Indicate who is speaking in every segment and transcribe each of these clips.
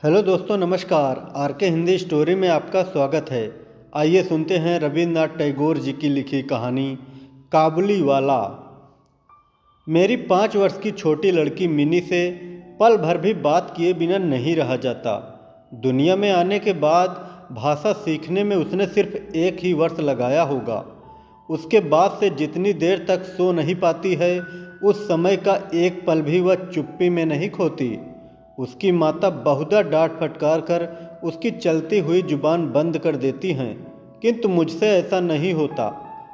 Speaker 1: Hello दोस्तों, नमस्कार। Are के हिंदी स्टोरी में आपका स्वागत है। आइए सुनते हैं रविन्द्रनाथ टैगोर जी की लिखी कहानी काबुली वाला। मेरी 5 वर्ष की छोटी लड़की मिनी से पल भर भी बात किए बिना नहीं रहा जाता। दुनिया में आने के बाद भाषा सीखने में उसने सिर्फ 1 ही वर्ष लगाया होगा। उसके बाद से जितनी देर तक सो नहीं पाती है, उस समय का एक पल भी वह चुप्पी में नहीं खोती। उसकी माता बहुधा डांट फटकार कर उसकी चलती हुई जुबान बंद कर देती हैं, किंतु मुझसे ऐसा नहीं होता।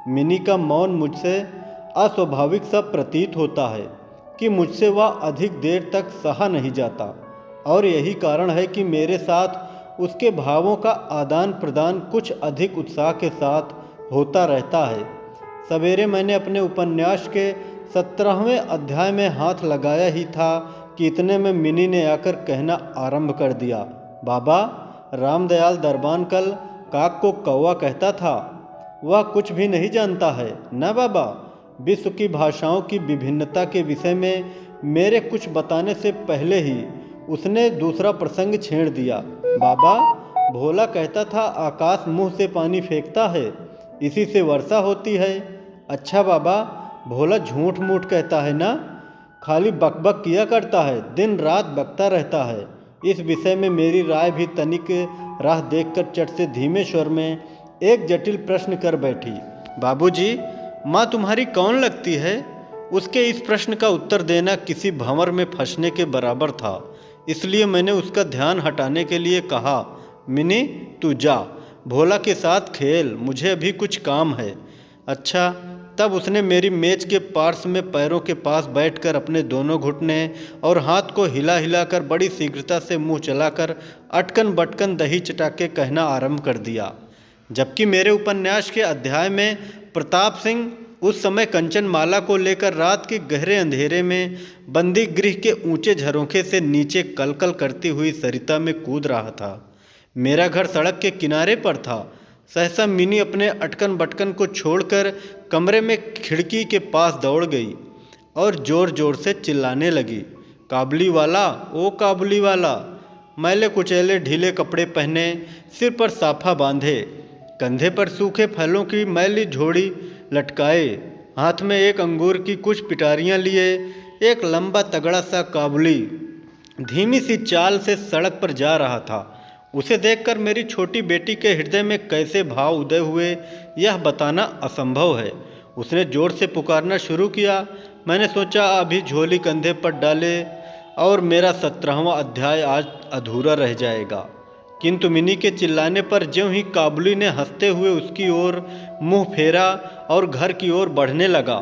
Speaker 1: मिनी का मौन मुझसे अस्वाभाविक सा प्रतीत होता है कि मुझसे वह अधिक देर तक सहा नहीं जाता, और यही कारण है कि मेरे साथ उसके भावों का आदान प्रदान कुछ अधिक उत्साह के साथ होता रहता है। सवेरे मैंने अपने उपन्यास के 17वें अध्याय में हाथ लगाया ही था कि इतने में मिनी ने आकर कहना आरंभ कर दिया, बाबा, रामदयाल दरबान कल काक को कौवा कहता था। वह कुछ भी नहीं जानता है न बाबा। विश्व की भाषाओं की विभिन्नता के विषय में मेरे कुछ बताने से पहले ही उसने दूसरा प्रसंग छेड़ दिया। बाबा, भोला कहता था आकाश मुंह से पानी फेंकता है, इसी से वर्षा होती है। अच्छा बाबा, भोला झूठ मूठ कहता है ना, खाली बकबक किया करता है, दिन रात बकता रहता है। इस विषय में मेरी राय भी तनिक राह देखकर चट से धीमे स्वर में एक जटिल प्रश्न कर बैठी। बाबूजी, माँ तुम्हारी कौन लगती है? उसके इस प्रश्न का उत्तर देना किसी भंवर में फंसने के बराबर था, इसलिए मैंने उसका ध्यान हटाने के लिए कहा, मिनी तू जा, भोला के साथ खेल, मुझे अभी कुछ काम है। अच्छा। तब उसने मेरी मेज के पार्श्व में पैरों के पास बैठकर अपने दोनों घुटने और हाथ को हिला हिलाकर बड़ी शीघ्रता से मुंह चलाकर अटकन बटकन दही चटाके कहना आरंभ कर दिया। जबकि मेरे उपन्यास के अध्याय में प्रताप सिंह उस समय कंचनमाला को लेकर रात के गहरे अंधेरे में बंदी गृह के ऊंचे झरोखे से नीचे कलकल करती हुई सरिता में कूद रहा था। मेरा घर सड़क के किनारे पर था। सहसा मिनी अपने अटकन बटकन को छोड़कर कमरे में खिड़की के पास दौड़ गई और ज़ोर ज़ोर से चिल्लाने लगी, काबुली वाला, ओ काबुली वाला। मैले कुचैले ढीले कपड़े पहने, सिर पर साफा बांधे, कंधे पर सूखे फलों की मैली झोड़ी लटकाए, हाथ में एक अंगूर की कुछ पिटारियाँ लिए, एक लंबा तगड़ा सा काबुली धीमी सी चाल से सड़क पर जा रहा था। उसे देखकर मेरी छोटी बेटी के हृदय में कैसे भाव उदय हुए, यह बताना असंभव है। उसने जोर से पुकारना शुरू किया। मैंने सोचा अभी झोली कंधे पर डाले और मेरा 17वां अध्याय आज अधूरा रह जाएगा, किंतु मिनी के चिल्लाने पर ज्यों ही काबुली ने हंसते हुए उसकी ओर मुंह फेरा और घर की ओर बढ़ने लगा,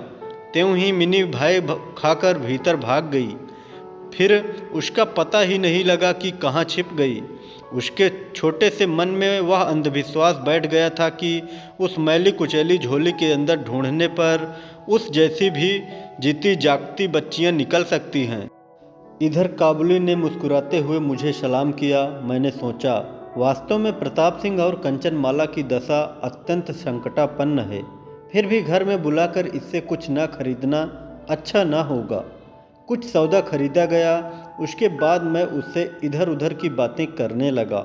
Speaker 1: त्यों ही मिनी भय खाकर भीतर भाग गई। फिर उसका पता ही नहीं लगा कि कहाँ छिप गई। उसके छोटे से मन में वह अंधविश्वास बैठ गया था कि उस मैली कुचैली झोली के अंदर ढूंढने पर उस जैसी भी जीती जागती बच्चियां निकल सकती हैं। इधर काबुली ने मुस्कुराते हुए मुझे सलाम किया। मैंने सोचा, वास्तव में प्रताप सिंह और कंचनमाला की दशा अत्यंत संकटापन्न है, फिर भी घर में बुलाकर इससे कुछ न खरीदना अच्छा न होगा। कुछ सौदा खरीदा गया। उसके बाद मैं उससे इधर उधर की बातें करने लगा।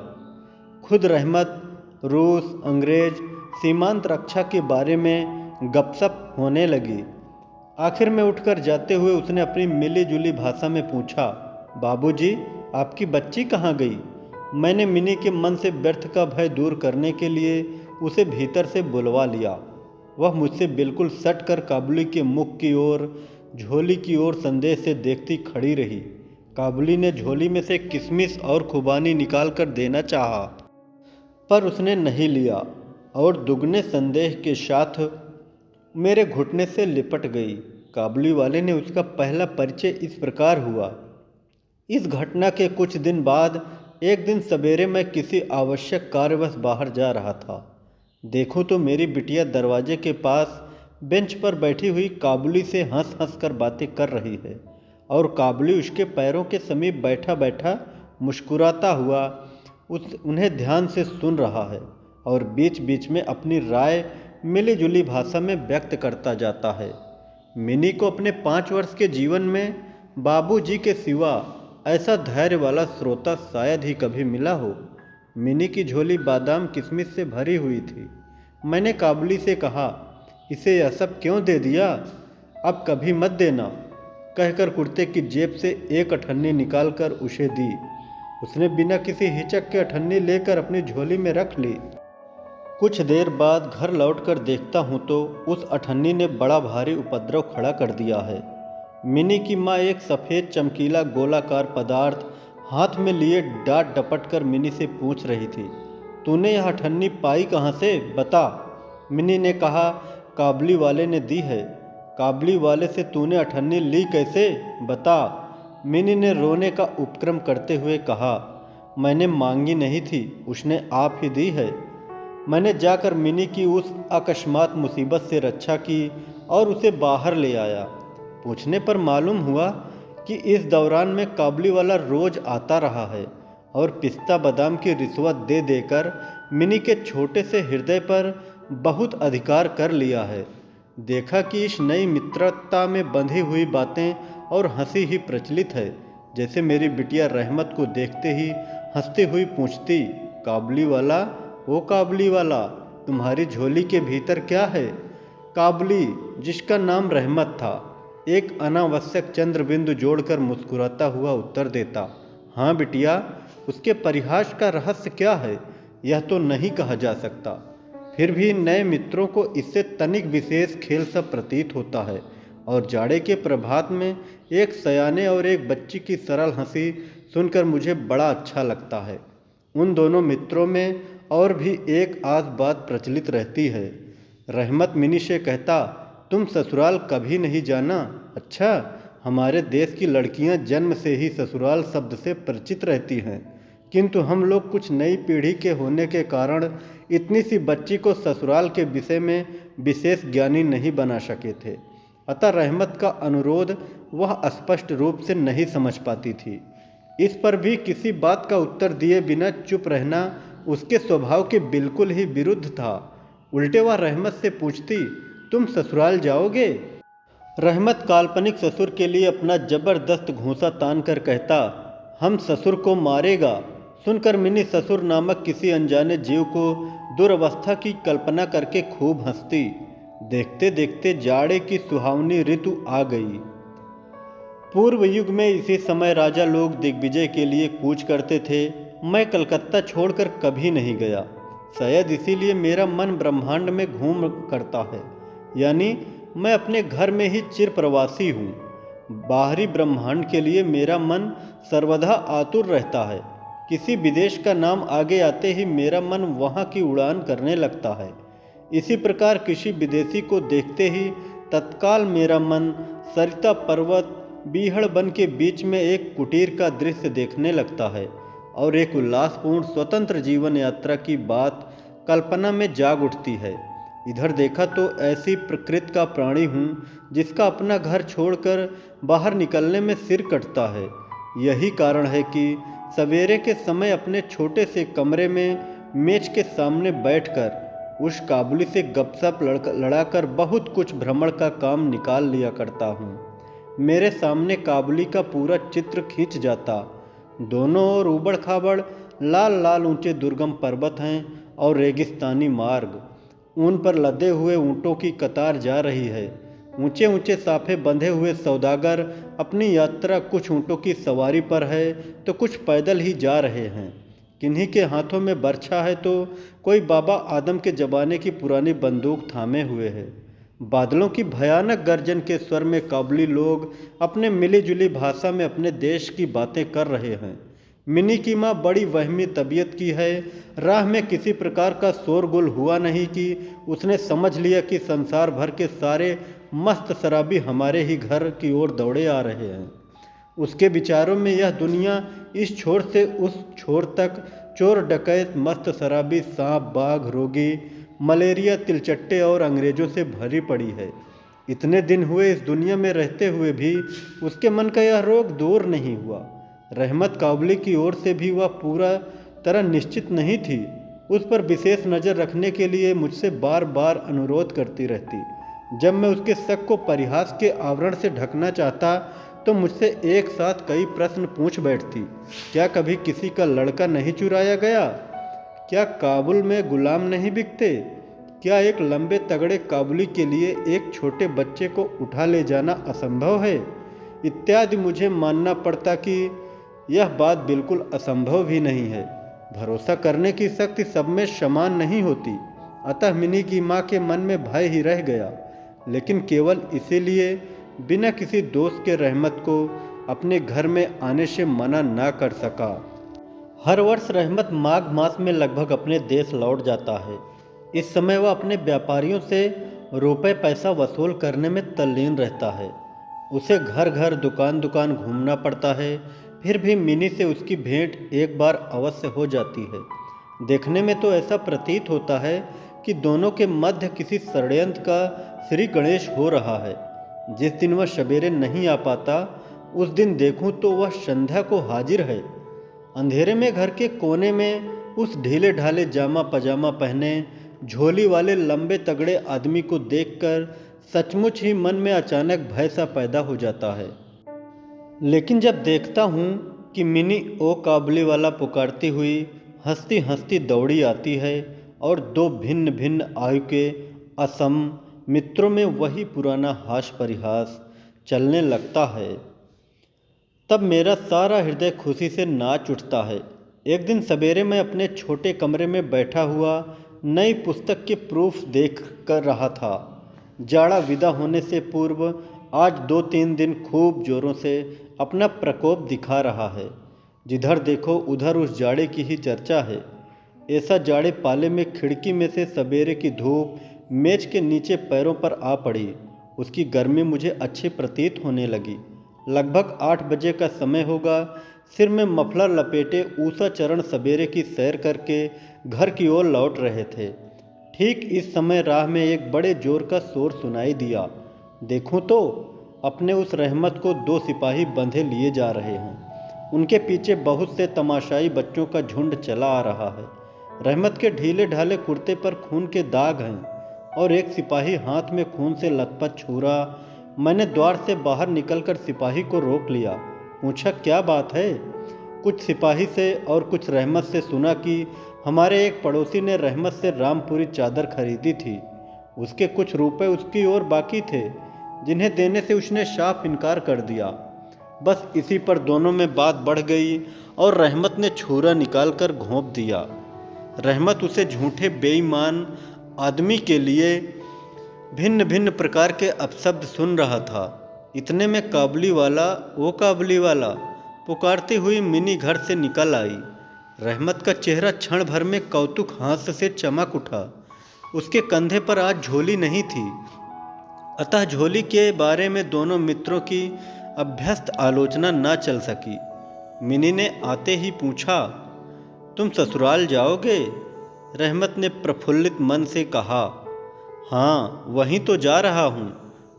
Speaker 1: खुद रहमत, रूस, अंग्रेज, सीमांत रक्षा के बारे में गपशप होने लगी। आखिर में उठकर जाते हुए उसने अपनी मिली जुली भाषा में पूछा, बाबूजी, आपकी बच्ची कहाँ गई? मैंने मिनी के मन से व्यर्थ का भय दूर करने के लिए उसे भीतर से बुलवा लिया। वह मुझसे बिल्कुल सट कर काबुली के मुख की ओर, झोली की ओर संदेह से देखती खड़ी रही। काबुली ने झोली में से किशमिश और खुबानी निकाल कर देना चाहा, पर उसने नहीं लिया और दुगने संदेह के साथ मेरे घुटने से लिपट गई। काबुली वाले ने उसका पहला परिचय इस प्रकार हुआ। इस घटना के कुछ दिन बाद एक दिन सवेरे मैं किसी आवश्यक कार्यवश बाहर जा रहा था। देखूं तो मेरी बिटिया दरवाजे के पास बेंच पर बैठी हुई काबुली से हंस हंस कर बातें कर रही है, और काबुली उसके पैरों के समीप बैठा बैठा मुस्कुराता हुआ उन्हें ध्यान से सुन रहा है और बीच बीच में अपनी राय मिली जुली भाषा में व्यक्त करता जाता है। मिनी को अपने 5 वर्ष के जीवन में बाबूजी के सिवा ऐसा धैर्य वाला श्रोता शायद ही कभी मिला हो। मिनी की झोली बादाम किशमिश से भरी हुई थी। मैंने काबुली से कहा, इसे यह सब क्यों दे दिया? अब कभी मत देना, कहकर कुर्ते की जेब से एक अठन्नी निकालकर उसे दी। उसने बिना किसी हिचक के अठन्नी लेकर अपनी झोली में रख ली। कुछ देर बाद घर लौटकर देखता हूँ तो उस अठन्नी ने बड़ा भारी उपद्रव खड़ा कर दिया है। मिनी की माँ एक सफ़ेद चमकीला गोलाकार पदार्थ हाथ में लिए डांट डपट कर मिनी से पूछ रही थी, तूने यह अठन्नी पाई कहाँ से, बता। मिनी ने कहा, काबुली वाले ने दी है। काबुली वाले से तूने अठन्नी ली कैसे, बता। मिनी ने रोने का उपक्रम करते हुए कहा, मैंने मांगी नहीं थी, उसने आप ही दी है। मैंने जाकर मिनी की उस अकस्मात मुसीबत से रक्षा की और उसे बाहर ले आया। पूछने पर मालूम हुआ कि इस दौरान में काबुली वाला रोज़ आता रहा है और पिस्ता बादाम की रिश्वत दे देकर मिनी के छोटे से हृदय पर बहुत अधिकार कर लिया है। देखा कि इस नई मित्रता में बंधी हुई बातें और हंसी ही प्रचलित है। जैसे मेरी बिटिया रहमत को देखते ही हंसती हुई पूछती, काबुली वाला, ओ काबुली वाला, तुम्हारी झोली के भीतर क्या है? काबुली, जिसका नाम रहमत था, एक अनावश्यक चंद्रबिंदु जोड़कर मुस्कुराता हुआ उत्तर देता, हाँ बिटिया, उसके परिहास का रहस्य क्या है यह तो नहीं कहा जा सकता। फिर भी नए मित्रों को इससे तनिक विशेष खेल सा प्रतीत होता है और जाड़े के प्रभात में एक सयाने और एक बच्ची की सरल हंसी सुनकर मुझे बड़ा अच्छा लगता है। उन दोनों मित्रों में और भी एक आध बात प्रचलित रहती है। रहमत मिनी से कहता, तुम ससुराल कभी नहीं जाना? अच्छा, हमारे देश की लड़कियां जन्म से ही ससुराल शब्द से परिचित रहती हैं, किंतु हम लोग कुछ नई पीढ़ी के होने के कारण इतनी सी बच्ची को ससुराल के विषय में विशेष ज्ञानी नहीं बना सके थे। अतः रहमत का अनुरोध वह स्पष्ट रूप से नहीं समझ पाती थी। इस पर भी किसी बात का उत्तर दिए बिना चुप रहना उसके स्वभाव के बिल्कुल ही विरुद्ध था। उल्टे वह रहमत से पूछती, तुम ससुराल जाओगे? रहमत काल्पनिक ससुर के लिए अपना जबरदस्त घूंसा तान कर कहता, हम ससुर को मारेगा। सुनकर मिनी ससुर नामक किसी अनजाने जीव को दुर्वस्था की कल्पना करके खूब हंसती। देखते देखते जाड़े की सुहावनी ऋतु आ गई। पूर्व युग में इसी समय राजा लोग दिग्विजय के लिए कूच करते थे। मैं कलकत्ता छोड़कर कभी नहीं गया। शायद इसीलिए मेरा मन ब्रह्मांड में घूम करता है, यानी मैं अपने घर में ही चिर प्रवासी हूँ। बाहरी ब्रह्मांड के लिए मेरा मन सर्वदा आतुर रहता है। किसी विदेश का नाम आगे आते ही मेरा मन वहाँ की उड़ान करने लगता है। इसी प्रकार किसी विदेशी को देखते ही तत्काल मेरा मन सरिता पर्वत बीहड़ वन के बीच में एक कुटीर का दृश्य देखने लगता है और एक उल्लासपूर्ण स्वतंत्र जीवन यात्रा की बात कल्पना में जाग उठती है। इधर देखा तो ऐसी प्रकृति का प्राणी हूँ जिसका अपना घर छोड़कर बाहर निकलने में सिर कटता है। यही कारण है कि सवेरे के समय अपने छोटे से कमरे में मेज के सामने बैठकर उस काबुली से गपशप लड़ाकर बहुत कुछ भ्रमण का काम निकाल लिया करता हूँ। मेरे सामने काबुली का पूरा चित्र खींच जाता। दोनों ओर उबड़ खाबड़ लाल लाल ऊंचे दुर्गम पर्वत हैं और रेगिस्तानी मार्ग। उन पर लदे हुए ऊँटों की कतार जा रही है। ऊंचे ऊंचे साफे बंधे हुए सौदागर अपनी यात्रा कुछ ऊँटों की सवारी पर है तो कुछ पैदल ही जा रहे हैं। किन्हीं के हाथों में बर्छा है तो कोई बाबा आदम के जमाने की पुरानी बंदूक थामे हुए है। बादलों की भयानक गर्जन के स्वर में काबुली लोग अपने मिली जुली भाषा में अपने देश की बातें कर रहे हैं। मिनी की माँ बड़ी वहमी तबीयत की है। राह में किसी प्रकार का शोरगुल हुआ नहीं कि उसने समझ लिया कि संसार भर के सारे मस्त शराबी हमारे ही घर की ओर दौड़े आ रहे हैं। उसके विचारों में यह दुनिया इस छोर से उस छोर तक चोर डकैत मस्त शराबी सांप बाघ रोगी मलेरिया तिलचट्टे और अंग्रेजों से भरी पड़ी है। इतने दिन हुए इस दुनिया में रहते हुए भी उसके मन का यह रोग दूर नहीं हुआ। रहमत काबुली की ओर से भी वह पूरा तरह निश्चित नहीं थी। उस पर विशेष नज़र रखने के लिए मुझसे बार बार अनुरोध करती रहती। जब मैं उसके शक को परिहास के आवरण से ढकना चाहता तो मुझसे एक साथ कई प्रश्न पूछ बैठती। क्या कभी किसी का लड़का नहीं चुराया गया? क्या काबुल में गुलाम नहीं बिकते? क्या एक लंबे तगड़े काबुली के लिए एक छोटे बच्चे को उठा ले जाना असंभव है? इत्यादि। मुझे मानना पड़ता कि यह बात बिल्कुल असंभव भी नहीं है। भरोसा करने की शक्ति सब में समान नहीं होती। अतः मिनी की माँ के मन में भय ही रह गया, लेकिन केवल इसीलिए बिना किसी दोस्त के रहमत को अपने घर में आने से मना ना कर सका। हर वर्ष रहमत माघ मास में लगभग अपने देश लौट जाता है। इस समय वह अपने व्यापारियों से रुपए पैसा वसूल करने में तल्लीन रहता है। उसे घर घर दुकान दुकान घूमना पड़ता है, फिर भी मिनी से उसकी भेंट एक बार अवश्य हो जाती है। देखने में तो ऐसा प्रतीत होता है कि दोनों के मध्य किसी षड्यंत्र का श्री गणेश हो रहा है। जिस दिन वह सवेरे नहीं आ पाता, उस दिन देखूं तो वह संध्या को हाजिर है। अंधेरे में घर के कोने में उस ढीले ढाले जामा पजामा पहने झोली वाले लंबे तगड़े आदमी को देखकर सचमुच ही मन में अचानक भय सा पैदा हो जाता है। लेकिन जब देखता हूँ कि मिनी ओ काबुली वाला पुकारती हुई हंसती हंसती दौड़ी आती है और दो भिन्न भिन्न आयु के असम मित्रों में वही पुराना हास परिहास चलने लगता है, तब मेरा सारा हृदय खुशी से नाच उठता है। एक दिन सवेरे मैं अपने छोटे कमरे में बैठा हुआ नई पुस्तक के प्रूफ देख कर रहा था। जाड़ा विदा होने से पूर्व आज 2-3 दिन खूब जोरों से अपना प्रकोप दिखा रहा है। जिधर देखो उधर उस जाड़े की ही चर्चा है। ऐसा जाड़े पाले में खिड़की में से सवेरे की धूप मेज के नीचे पैरों पर आ पड़ी। उसकी गर्मी मुझे अच्छी प्रतीत होने लगी। लगभग 8 बजे का समय होगा। सिर में मफलर लपेटे ऊषा चरण सवेरे की सैर करके घर की ओर लौट रहे थे। ठीक इस समय राह में एक बड़े जोर का शोर सुनाई दिया। देखूं तो अपने उस रहमत को 2 सिपाही बंधे लिए जा रहे हैं। उनके पीछे बहुत से तमाशाई बच्चों का झुंड चला आ रहा है। रहमत के ढीले ढाले कुर्ते पर खून के दाग हैं और एक सिपाही हाथ में खून से लथपथ छुरा। मैंने द्वार से बाहर निकलकर सिपाही को रोक लिया। पूछा, क्या बात है? कुछ सिपाही से और कुछ रहमत से सुना कि हमारे एक पड़ोसी ने रहमत से रामपुरी चादर खरीदी थी। उसके कुछ रुपए उसकी ओर बाकी थे, जिन्हें देने से उसने साफ इनकार कर दिया। बस इसी पर दोनों में बात बढ़ गई और रहमत ने छुरा निकालकर घोंप दिया। रहमत उसे झूठे बेईमान आदमी के लिए भिन्न भिन्न प्रकार के अपशब्द सुन रहा था। इतने में काबुली वाला, ओ काबुली वाला पुकारती हुई मिनी घर से निकल आई। रहमत का चेहरा क्षण भर में कौतुक हास्य से चमक उठा। उसके कंधे पर आज झोली नहीं थी, अतः झोली के बारे में दोनों मित्रों की अभ्यस्त आलोचना न चल सकी। मिनी ने आते ही पूछा, तुम ससुराल जाओगे? रहमत ने प्रफुल्लित मन से कहा, हाँ वहीं तो जा रहा हूँ।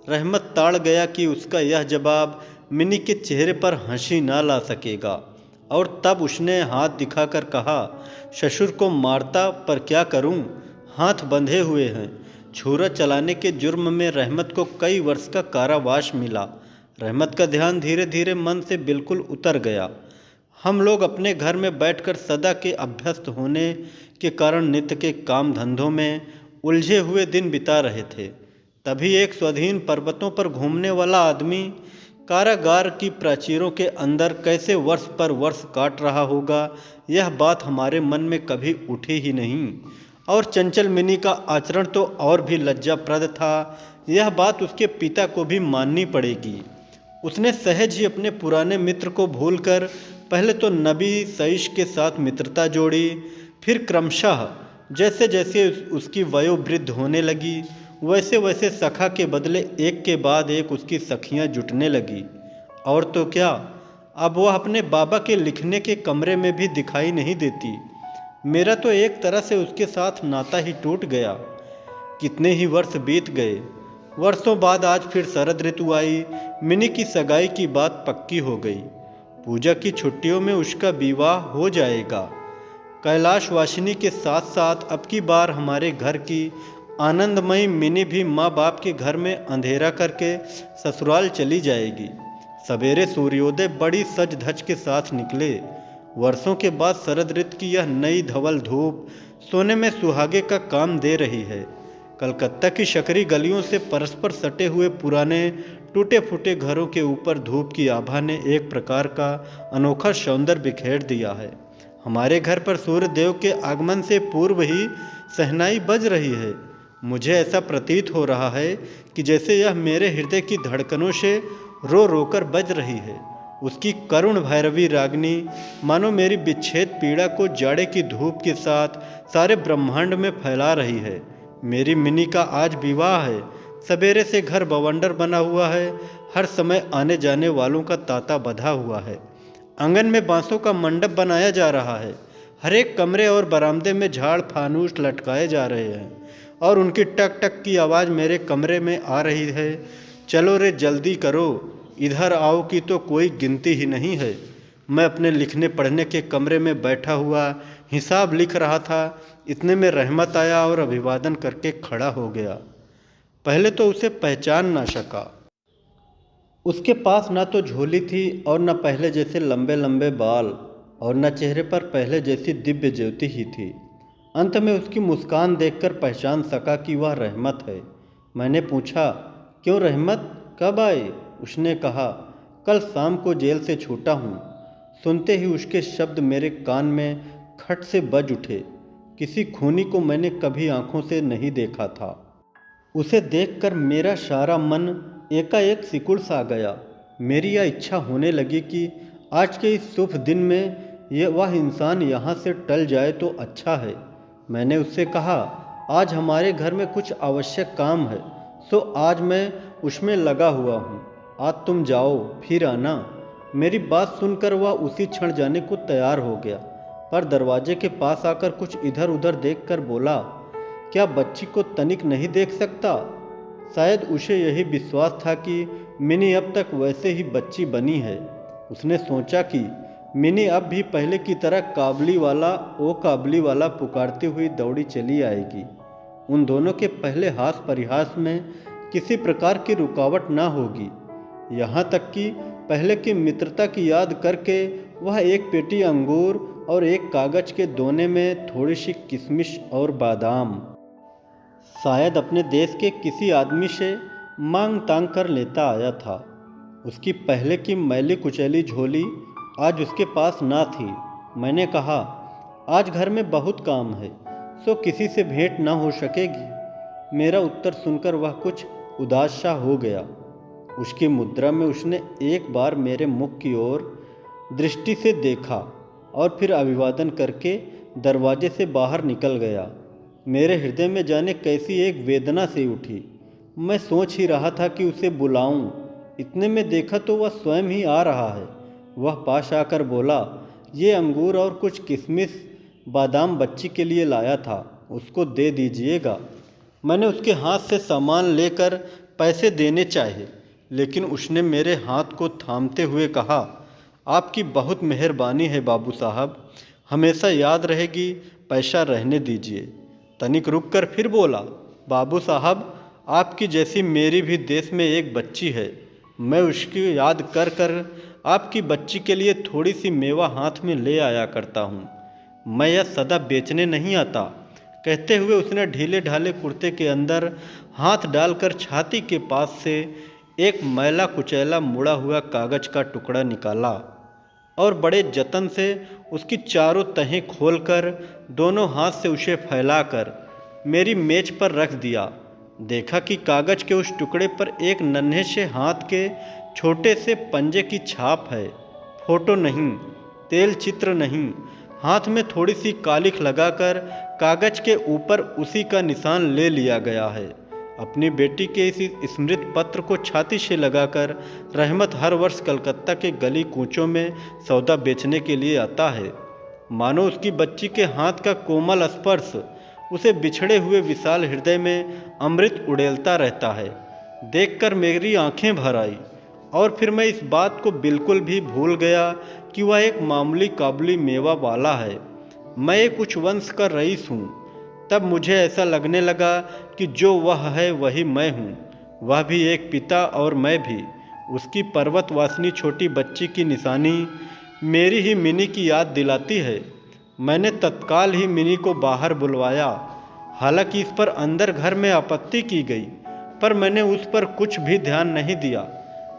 Speaker 1: रहमत ताड़ गया कि उसका यह जवाब मिनी के चेहरे पर हंसी ना ला सकेगा और तब उसने हाथ दिखाकर कहा, ससुर को मारता पर क्या करूँ, हाथ बंधे हुए हैं। छुरा चलाने के जुर्म में रहमत को कई वर्ष का कारावास मिला। रहमत का ध्यान धीरे धीरे मन से बिल्कुल उतर गया। हम लोग अपने घर में बैठकर सदा के अभ्यस्त होने के कारण नित्य के काम धंधों में उलझे हुए दिन बिता रहे थे। तभी एक स्वाधीन पर्वतों पर घूमने वाला आदमी कारागार की प्राचीरों के अंदर कैसे वर्ष पर वर्ष काट रहा होगा, यह बात हमारे मन में कभी उठी ही नहीं। और चंचल मिनी का आचरण तो और भी लज्जाप्रद था। यह बात उसके पिता को भी माननी पड़ेगी। उसने सहज ही अपने पुराने मित्र को भूलकर पहले तो नबी सईश के साथ मित्रता जोड़ी, फिर क्रमशः जैसे जैसे उसकी वयोवृद्ध होने लगी, वैसे वैसे सखा के बदले एक के बाद एक उसकी सखियां जुटने लगी। और तो क्या, अब वह अपने बाबा के लिखने के कमरे में भी दिखाई नहीं देती। मेरा तो एक तरह से उसके साथ नाता ही टूट गया। कितने ही वर्ष बीत गए। वर्षों बाद आज फिर शरद ऋतु आई। मिनी की सगाई की बात पक्की हो गई। पूजा की छुट्टियों में उसका विवाह हो जाएगा। कैलाशवासिनी के साथ साथ अब की बार हमारे घर की आनंदमयी मिनी भी माँ बाप के घर में अंधेरा करके ससुराल चली जाएगी। सवेरे सूर्योदय बड़ी सज धज के साथ निकले। वर्षों के बाद शरद ऋतु की यह नई धवल धूप सोने में सुहागे का काम दे रही है। कलकत्ता की शकरी गलियों से परस्पर सटे हुए पुराने टूटे फूटे घरों के ऊपर धूप की आभा ने एक प्रकार का अनोखा सौंदर्य बिखेर दिया है। हमारे घर पर सूर्य देव के आगमन से पूर्व ही शहनाई बज रही है। मुझे ऐसा प्रतीत हो रहा है कि जैसे यह मेरे हृदय की धड़कनों से रो रोकर बज रही है। उसकी करुण भैरवी रागनी मानो मेरी विच्छेद पीड़ा को जाड़े की धूप के साथ सारे ब्रह्मांड में फैला रही है। मेरी मिनी का आज विवाह है। सवेरे से घर बवंडर बना हुआ है। हर समय आने जाने वालों का तांता बंधा हुआ है। आंगन में बांसों का मंडप बनाया जा रहा है। हर एक कमरे और बरामदे में झाड़ फानूस लटकाए जा रहे हैं और उनकी टक टक की आवाज़ मेरे कमरे में आ रही है। चलो रे जल्दी करो, इधर आओ की तो कोई गिनती ही नहीं है। मैं अपने लिखने पढ़ने के कमरे में बैठा हुआ हिसाब लिख रहा था। इतने में रहमत आया और अभिवादन करके खड़ा हो गया। पहले तो उसे पहचान ना सका। उसके पास ना तो झोली थी और न पहले जैसे लंबे लंबे बाल और न चेहरे पर पहले जैसी दिव्य ज्योति ही थी। अंत में उसकी मुस्कान देखकर पहचान सका कि वह रहमत है। मैंने पूछा, क्यों रहमत, कब आए? उसने कहा, कल शाम को जेल से छूटा हूँ। सुनते ही उसके शब्द मेरे कान में खट से बज उठे। किसी खूनी को मैंने कभी आंखों से नहीं देखा था। उसे देखकर मेरा सारा मन एकाएक सिकुड़ सा गया। मेरी यह इच्छा होने लगी कि आज के इस शुभ दिन में वह इंसान यहाँ से टल जाए तो अच्छा है। मैंने उससे कहा, आज हमारे घर में कुछ आवश्यक काम है, सो आज मैं उसमें लगा हुआ हूँ। आज तुम जाओ, फिर आना। मेरी बात सुनकर वह उसी क्षण जाने को तैयार हो गया, पर दरवाजे के पास आकर कुछ इधर उधर देखकर बोला, क्या बच्ची को तनिक नहीं देख सकता? शायद उसे यही विश्वास था कि मिनी अब तक वैसे ही बच्ची बनी है। उसने सोचा कि मिनी अब भी पहले की तरह काबली वाला ओ काबली वाला पुकारती हुई दौड़ी चली आएगी। उन दोनों के पहले हास परिहास में किसी प्रकार की रुकावट ना होगी। यहाँ तक कि पहले की मित्रता की याद करके वह एक पेटी अंगूर और एक कागज के दोने में थोड़ी सी किशमिश और बादाम शायद अपने देश के किसी आदमी से मांग तांग कर लेता आया था। उसकी पहले की मैली कुचैली झोली आज उसके पास ना थी। मैंने कहा, आज घर में बहुत काम है, सो किसी से भेंट ना हो सकेगी। मेरा उत्तर सुनकर वह कुछ उदास सा हो गया। उसकी मुद्रा में उसने एक बार मेरे मुख की ओर दृष्टि से देखा और फिर अभिवादन करके दरवाजे से बाहर निकल गया। मेरे हृदय में जाने कैसी एक वेदना सी उठी। मैं सोच ही रहा था कि उसे बुलाऊं। इतने में देखा तो वह स्वयं ही आ रहा है। वह पास आकर बोला, ये अंगूर और कुछ किशमिश बादाम बच्ची के लिए लाया था, उसको दे दीजिएगा। मैंने उसके हाथ से सामान लेकर पैसे देने चाहे, लेकिन उसने मेरे हाथ को थामते हुए कहा, आपकी बहुत मेहरबानी है बाबू साहब, हमेशा याद रहेगी, पैसा रहने दीजिए। तनिक रुककर फिर बोला, बाबू साहब, आपकी जैसी मेरी भी देश में एक बच्ची है। मैं उसकी याद कर कर आपकी बच्ची के लिए थोड़ी सी मेवा हाथ में ले आया करता हूँ। मैं यह सदा बेचने नहीं आता। कहते हुए उसने ढीले ढाले कुर्ते के अंदर हाथ डालकर छाती के पास से एक मैला कुचैला मुड़ा हुआ कागज का टुकड़ा निकाला और बड़े जतन से उसकी चारों तहें खोलकर दोनों हाथ से उसे फैलाकर मेरी मेज पर रख दिया। देखा कि कागज के उस टुकड़े पर एक नन्हे से हाथ के छोटे से पंजे की छाप है। फोटो नहीं, तेल चित्र नहीं। हाथ में थोड़ी सी कालिख लगाकर कागज के ऊपर उसी का निशान ले लिया गया है। अपनी बेटी के इस स्मृति पत्र को छाती से लगाकर रहमत हर वर्ष कलकत्ता के गली कूचों में सौदा बेचने के लिए आता है। मानो उसकी बच्ची के हाथ का कोमल स्पर्श उसे बिछड़े हुए विशाल हृदय में अमृत उड़ेलता रहता है। देखकर मेरी आंखें भर आई और फिर मैं इस बात को बिल्कुल भी भूल गया कि वह एक मामूली काबुली मेवा वाला है। मैं एक उच्च वंश का रईस हूँ। तब मुझे ऐसा लगने लगा कि जो वह है वही मैं हूँ। वह भी एक पिता और मैं भी। उसकी पर्वतवासिनी छोटी बच्ची की निशानी मेरी ही मिनी की याद दिलाती है। मैंने तत्काल ही मिनी को बाहर बुलवाया। हालांकि इस पर अंदर घर में आपत्ति की गई, पर मैंने उस पर कुछ भी ध्यान नहीं दिया।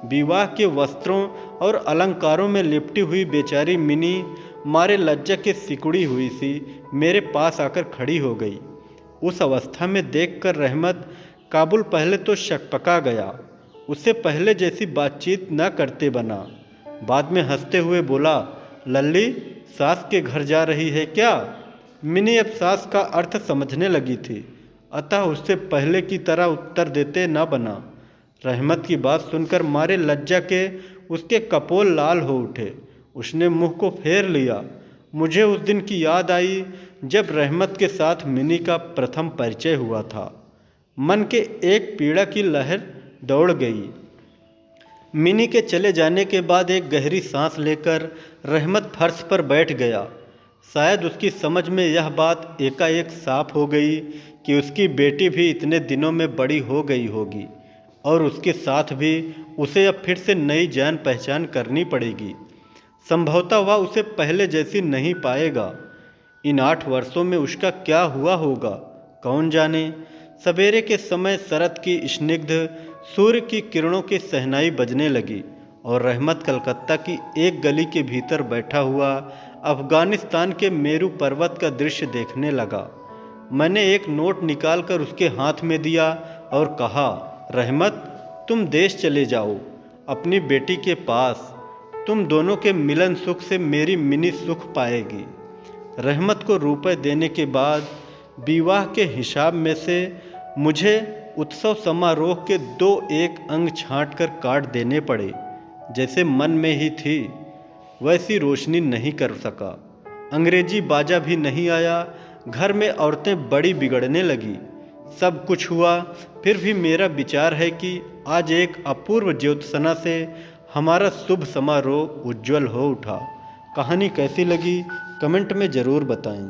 Speaker 1: विवाह के वस्त्रों और अलंकारों में लिपटी हुई बेचारी मिनी मारे लज्जा के सिकुड़ी हुई सी मेरे पास आकर खड़ी हो गई। उस अवस्था में देखकर रहमत काबुल पहले तो शकपका गया। उससे पहले जैसी बातचीत न करते बना। बाद में हंसते हुए बोला, लल्ली सास के घर जा रही है क्या? मिनी अब सास का अर्थ समझने लगी थी, अतः उससे पहले की तरह उत्तर देते न बना। रहमत की बात सुनकर मारे लज्जा के उसके कपोल लाल हो उठे। उसने मुंह को फेर लिया। मुझे उस दिन की याद आई जब रहमत के साथ मिनी का प्रथम परिचय हुआ था। मन के एक पीड़ा की लहर दौड़ गई। मिनी के चले जाने के बाद एक गहरी सांस लेकर रहमत फर्श पर बैठ गया। शायद उसकी समझ में यह बात एकाएक साफ हो गई कि उसकी बेटी भी इतने दिनों में बड़ी हो गई होगी और उसके साथ भी उसे अब फिर से नई जान पहचान करनी पड़ेगी। संभवतः वह उसे पहले जैसी नहीं पाएगा। इन 8 वर्षों में उसका क्या हुआ होगा, कौन जाने। सवेरे के समय शरद की स्निग्ध सूर्य की किरणों की सहनाई बजने लगी और रहमत कलकत्ता की एक गली के भीतर बैठा हुआ अफगानिस्तान के मेरू पर्वत का दृश्य देखने लगा। मैंने एक नोट निकालकर उसके हाथ में दिया और कहा, रहमत तुम देश चले जाओ अपनी बेटी के पास। तुम दोनों के मिलन सुख से मेरी मिनी सुख पाएगी। रहमत को रुपए देने के बाद विवाह के हिसाब में से मुझे उत्सव समारोह के 2-1 अंग छांट कर काट देने पड़े। जैसे मन में ही थी वैसी रोशनी नहीं कर सका। अंग्रेजी बाजा भी नहीं आया। घर में औरतें बड़ी बिगड़ने लगी। सब कुछ हुआ, फिर भी मेरा विचार है कि आज एक अपूर्व ज्योत्सना से हमारा शुभ समारोह उज्जवल हो उठा। कहानी कैसी लगी कमेंट में ज़रूर बताएं।